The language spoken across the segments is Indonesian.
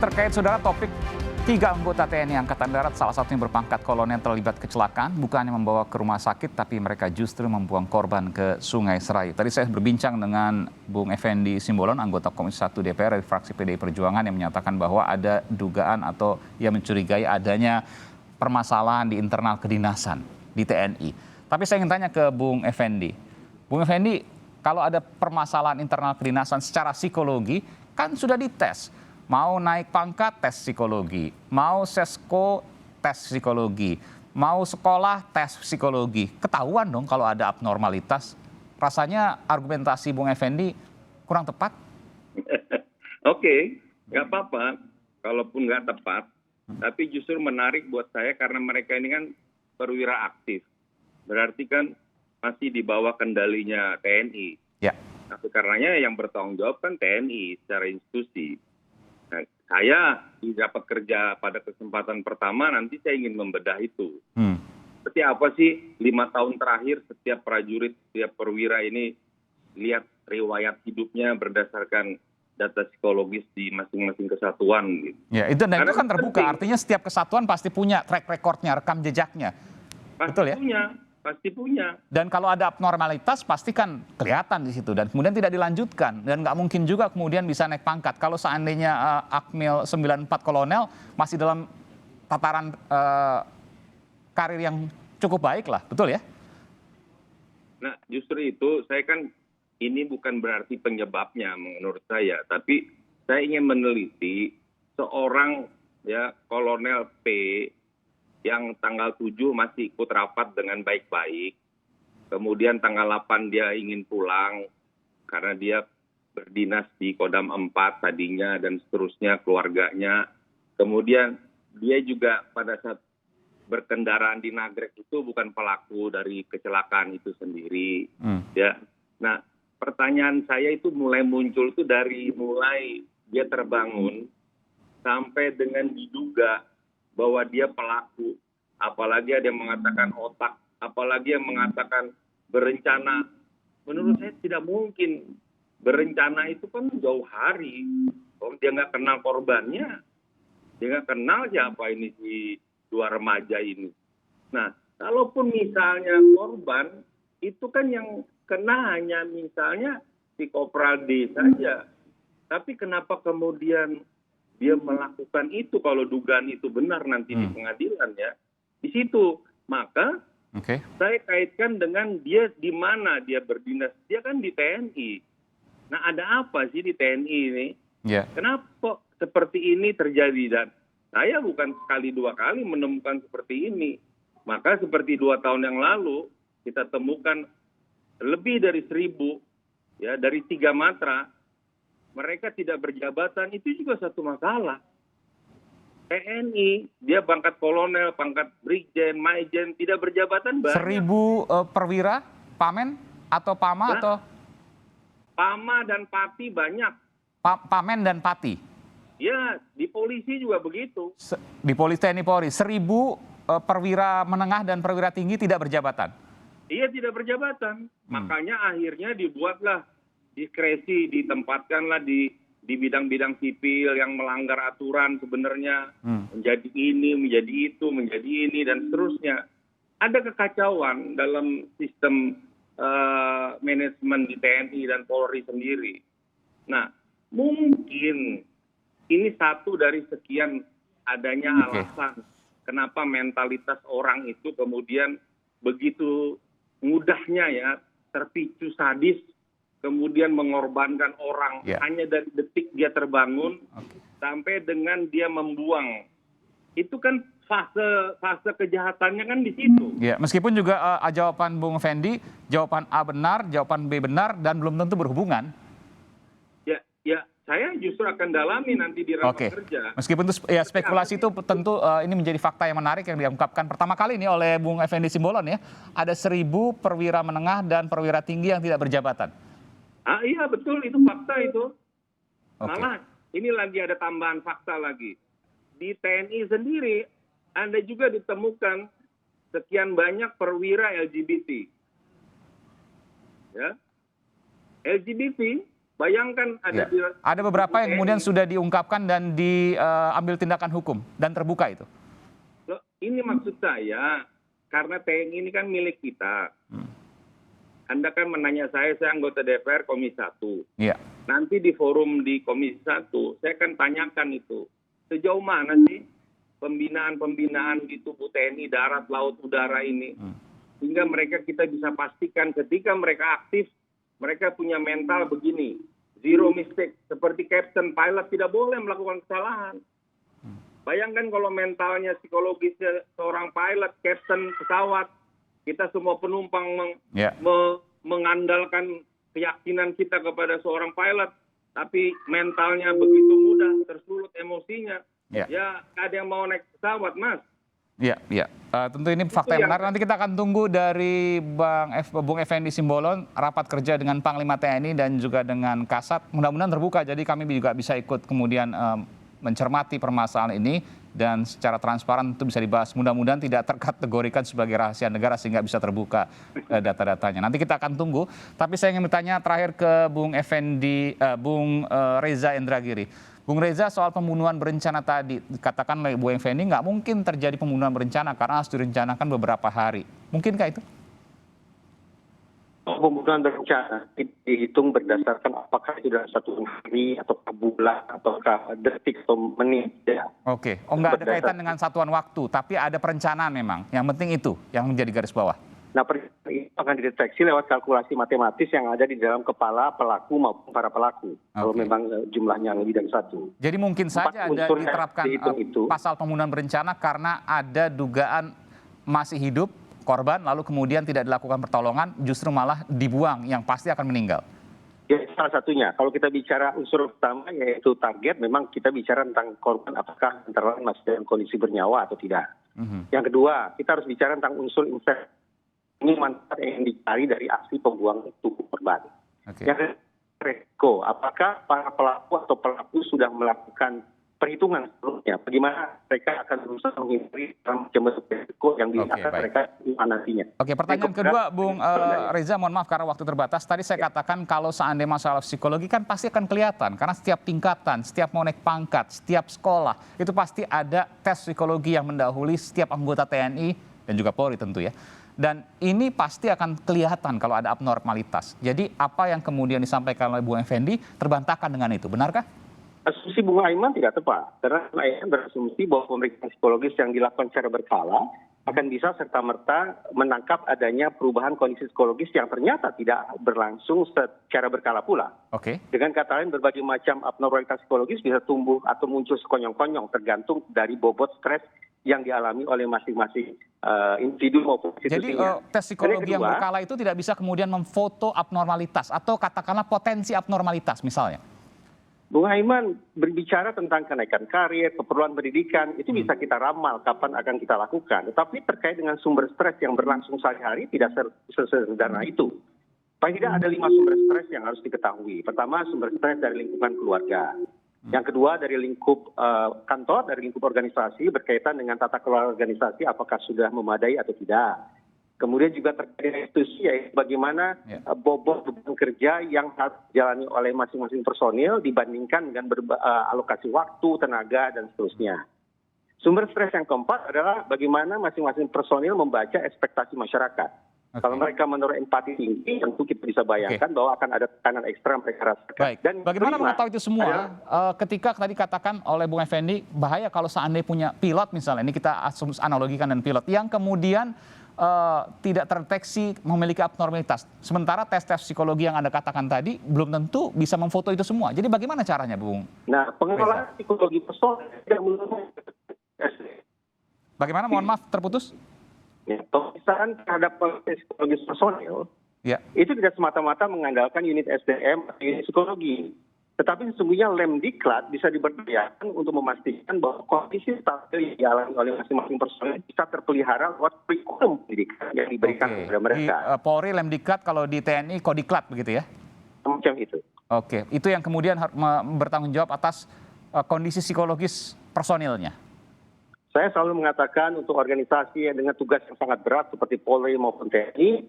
Terkait saudara topik 3 anggota TNI Angkatan Darat, salah satunya berpangkat kolonel terlibat kecelakaan, bukannya membawa ke rumah sakit, tapi mereka justru membuang korban ke Sungai Serayu. Tadi saya berbincang dengan Bung Effendi Simbolon, anggota Komisi 1 DPR dari fraksi PDI Perjuangan, yang menyatakan bahwa ada dugaan atau ia mencurigai adanya permasalahan di internal kedinasan di TNI. Tapi saya ingin tanya ke Bung Effendi. Bung Effendi, kalau ada permasalahan internal kedinasan secara psikologi, kan sudah dites. Mau naik pangkat, tes psikologi. Mau sesko, tes psikologi. Mau sekolah, tes psikologi. Ketahuan dong kalau ada abnormalitas. Rasanya argumentasi Bung Effendi kurang tepat. Oke, nggak apa-apa. Kalaupun nggak tepat, tapi justru menarik buat saya karena mereka ini kan perwira aktif. Berarti kan masih di bawah kendalinya TNI. Ya. Tapi karenanya yang bertanggung jawab kan TNI secara institusi. Nah, saya di rapat kerja pada kesempatan pertama nanti saya ingin membedah itu. Seperti apa sih 5 tahun terakhir setiap prajurit, setiap perwira ini lihat riwayat hidupnya berdasarkan data psikologis di masing-masing kesatuan. Gitu. Ya, itu dan Karena itu kan terbuka. Artinya setiap kesatuan pasti punya track recordnya, rekam jejaknya. Betul ya? Pasti punya. Dan kalau ada abnormalitas pasti kan kelihatan di situ dan kemudian tidak dilanjutkan dan nggak mungkin juga kemudian bisa naik pangkat. Kalau seandainya Akmil 94 kolonel masih dalam tataran karir yang cukup baik lah, betul ya? Nah, justru itu saya kan ini bukan berarti penyebabnya menurut saya, tapi saya ingin meneliti seorang ya Kolonel P yang tanggal 7 masih ikut rapat dengan baik-baik. Kemudian tanggal 8 dia ingin pulang karena dia berdinas di Kodam 4 tadinya dan seterusnya keluarganya. Kemudian dia juga pada saat berkendaraan di Nagrek itu bukan pelaku dari kecelakaan itu sendiri. Ya. Nah, pertanyaan saya itu mulai muncul itu dari mulai dia terbangun sampai dengan diduga bahwa dia pelaku, apalagi ada yang mengatakan otak, apalagi yang mengatakan berencana. Menurut saya tidak mungkin. Berencana itu kan jauh hari. Kalau dia nggak kenal korbannya, dia nggak kenal siapa ini si dua remaja ini. Nah, kalaupun misalnya korban, itu kan yang kena hanya misalnya si Kopral D saja. Tapi kenapa kemudian dia melakukan itu kalau dugaan itu benar nanti di pengadilan ya. Di situ maka saya kaitkan dengan dia di mana dia berdinas. Dia kan di TNI. Nah ada apa sih di TNI ini? Yeah. Kenapa seperti ini terjadi? Dan saya bukan sekali 2 kali menemukan seperti ini. Maka seperti 2 tahun yang lalu kita temukan lebih dari 1.000 ya dari 3 matra. Mereka tidak berjabatan, itu juga satu masalah. TNI, dia pangkat kolonel, pangkat brigjen, maijen, tidak berjabatan banyak. 1.000 perwira, pamen atau pama Nah, atau? Pama dan pati banyak. Pamen dan pati? Ya, di polisi juga begitu. Di polisi TNI Polri, 1.000 perwira menengah dan perwira tinggi tidak berjabatan? Iya, tidak berjabatan. Makanya akhirnya dibuatlah diskresi, ditempatkanlah di bidang-bidang sipil yang melanggar aturan sebenarnya menjadi ini, menjadi itu, menjadi ini dan seterusnya. Ada kekacauan dalam sistem manajemen di TNI dan Polri sendiri. Nah, mungkin ini satu dari sekian adanya alasan kenapa mentalitas orang itu kemudian begitu mudahnya ya terpicu sadis, kemudian mengorbankan orang hanya dari detik dia terbangun sampai dengan dia membuang. Itu kan fase kejahatannya kan di situ. Ya, meskipun juga jawaban Bung Effendi, jawaban A benar, jawaban B benar dan belum tentu berhubungan. Ya, saya justru akan dalami nanti di rapat kerja. Meskipun itu ya spekulasi itu tentu ini menjadi fakta yang menarik yang diungkapkan pertama kali ini oleh Bung Effendi Simbolon ya. Ada 1.000 perwira menengah dan perwira tinggi yang tidak berjabatan. Iya betul, itu fakta itu. Malah ini lagi ada tambahan fakta lagi. Di TNI sendiri Anda juga ditemukan sekian banyak perwira LGBT. Ya. LGBT Bayangkan ada Ya. Ada beberapa yang kemudian sudah diungkapkan dan diambil tindakan hukum dan terbuka itu. Loh, ini maksud saya, karena TNI ini kan milik kita. Anda kan menanya saya anggota DPR Komisi 1. Iya. Nanti di forum di Komisi 1, saya akan tanyakan itu. Sejauh mana sih pembinaan-pembinaan di tubuh TNI, darat, laut, udara ini. Sehingga mereka kita bisa pastikan ketika mereka aktif, mereka punya mental begini. Zero mistake. Seperti captain pilot tidak boleh melakukan kesalahan. Bayangkan kalau mentalnya, psikologisnya seorang pilot, captain pesawat, kita semua penumpang mengandalkan keyakinan kita kepada seorang pilot, tapi mentalnya begitu mudah, tersulut emosinya. Ya, ada yang mau naik pesawat, Mas. Iya. Tentu ini fakta yang menarik. Nanti kita akan tunggu dari Bung Effendi Simbolon, rapat kerja dengan Panglima TNI dan juga dengan Kasat. Mudah-mudahan terbuka, jadi kami juga bisa ikut kemudian mencermati permasalahan ini dan secara transparan itu bisa dibahas. Mudah-mudahan tidak terkategorikan sebagai rahasia negara sehingga bisa terbuka data-datanya. Nanti kita akan tunggu. Tapi saya ingin bertanya terakhir ke Bung Effendi, Bung Reza Indragiri. Bung Reza, soal pembunuhan berencana tadi, katakan oleh Bung Effendi nggak mungkin terjadi pembunuhan berencana karena harus direncanakan beberapa hari. Mungkinkah itu? Pembunuhan berencana dihitung berdasarkan apakah itu dalam satu hari atau bulan ataukah detik atau menit. Ya. Oke, nggak ada kaitan dengan satuan waktu, tapi ada perencanaan memang. Yang penting itu yang menjadi garis bawah. Nah, itu akan dideteksi lewat kalkulasi matematis yang ada di dalam kepala pelaku maupun para pelaku. Kalau memang jumlahnya lebih dari satu. Jadi mungkin saja ada diterapkan pasal pembunuhan berencana karena ada dugaan masih hidup korban, lalu kemudian tidak dilakukan pertolongan, justru malah dibuang, yang pasti akan meninggal. Ya, salah satunya. Kalau kita bicara unsur utama yaitu target, memang kita bicara tentang korban apakah antara lain masih dalam kondisi bernyawa atau tidak. Yang kedua, kita harus bicara tentang unsur investasi. Ini manfaat yang dicari dari aksi pembuangan tubuh korban. Yang resiko, apakah para pelaku atau pelaku sudah melakukan perhitungan sebelumnya, bagaimana mereka akan berusaha menghindari macam resiko yang akan mereka nantinya. Oke, pertanyaan kedua, Bung Reza, mohon maaf karena waktu terbatas. Tadi saya katakan kalau seandainya masalah psikologi kan pasti akan kelihatan, karena setiap tingkatan, setiap mau naik pangkat, setiap sekolah, itu pasti ada tes psikologi yang mendahului setiap anggota TNI dan juga Polri tentu ya. Dan ini pasti akan kelihatan kalau ada abnormalitas. Jadi apa yang kemudian disampaikan oleh Bung Effendi terbantahkan dengan itu, benarkah? Asumsi Bung Aiman tidak tepat. Karena Aiman berasumsi bahwa pemeriksaan psikologis yang dilakukan secara berkala akan bisa serta-merta menangkap adanya perubahan kondisi psikologis yang ternyata tidak berlangsung secara berkala pula. Dengan kata lain, berbagai macam abnormalitas psikologis bisa tumbuh atau muncul sekonyong-konyong tergantung dari bobot stres yang dialami oleh masing-masing individu maupun institusinya. Jadi tes psikologi yang berkala itu tidak bisa kemudian memfoto abnormalitas atau katakanlah potensi abnormalitas misalnya? Bung Aiman berbicara tentang kenaikan karir, keperluan pendidikan, itu bisa kita ramal kapan akan kita lakukan. Tetapi terkait dengan sumber stres yang berlangsung sehari-hari tidak sesederhana itu. Paling tidak ada 5 sumber stres yang harus diketahui. Pertama, sumber stres dari lingkungan keluarga. Yang kedua, dari lingkup kantor, dari lingkup organisasi, berkaitan dengan tata kelola organisasi, apakah sudah memadai atau tidak. Kemudian juga terkait dengan institusi, yaitu bagaimana bobot beban kerja yang harus dijalani oleh masing-masing personil dibandingkan dengan alokasi waktu, tenaga, dan seterusnya. Sumber stres yang keempat adalah bagaimana masing-masing personil membaca ekspektasi masyarakat. Kalau mereka menaruh empati tinggi, tentu kita bisa bayangkan bahwa akan ada tekanan ekstra yang mereka rasakan. Baik. Dan bagaimana mengetahui itu semua? Ketika tadi katakan oleh Bung Effendi, bahaya kalau seandainya punya pilot misalnya, ini kita analogikan dengan pilot, yang kemudian tidak terdeteksi memiliki abnormalitas. Sementara tes-tes psikologi yang Anda katakan tadi belum tentu bisa memfoto itu semua. Jadi bagaimana caranya, Bung? Nah, pengelolaan psikologi personil tidak menurut. Bagaimana? Mohon maaf, terputus. Ya, pemeriksaan terhadap psikologi personil itu tidak semata-mata mengandalkan unit SDM atau unit psikologi. Tetapi sesungguhnya Lemdiklat bisa diberdayakan untuk memastikan bahwa kondisi stabil yang dialami oleh masing-masing personil bisa terpelihara lewat kurikulum pendidikan yang diberikan kepada mereka. Di Polri, Lemdiklat, kalau di TNI, Kodiklat begitu ya? Macam itu. Oke, itu yang kemudian bertanggung jawab atas kondisi psikologis personilnya. Saya selalu mengatakan untuk organisasi yang dengan tugas yang sangat berat seperti Polri maupun TNI,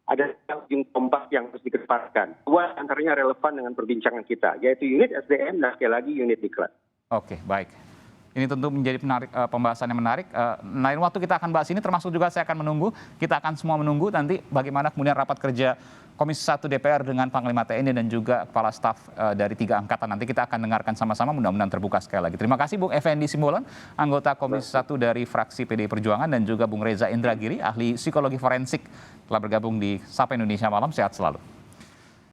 ada ujung tombak yang harus dikedepankan. Dua antaranya relevan dengan perbincangan kita, yaitu unit SDM dan sekali lagi unit diklat. Oke, baik. Ini tentu menjadi pembahasan yang menarik. Lain waktu kita akan bahas ini, termasuk juga saya akan menunggu, kita akan semua menunggu nanti bagaimana kemudian rapat kerja Komisi 1 DPR dengan Panglima TNI dan juga Kepala Staf dari 3 angkatan. Nanti kita akan dengarkan sama-sama, mudah-mudahan terbuka sekali lagi. Terima kasih Bung Effendi Simbolon, anggota Komisi 1 dari fraksi PDI Perjuangan, dan juga Bung Reza Indragiri, ahli psikologi forensik, telah bergabung di Sapa Indonesia Malam. Sehat selalu.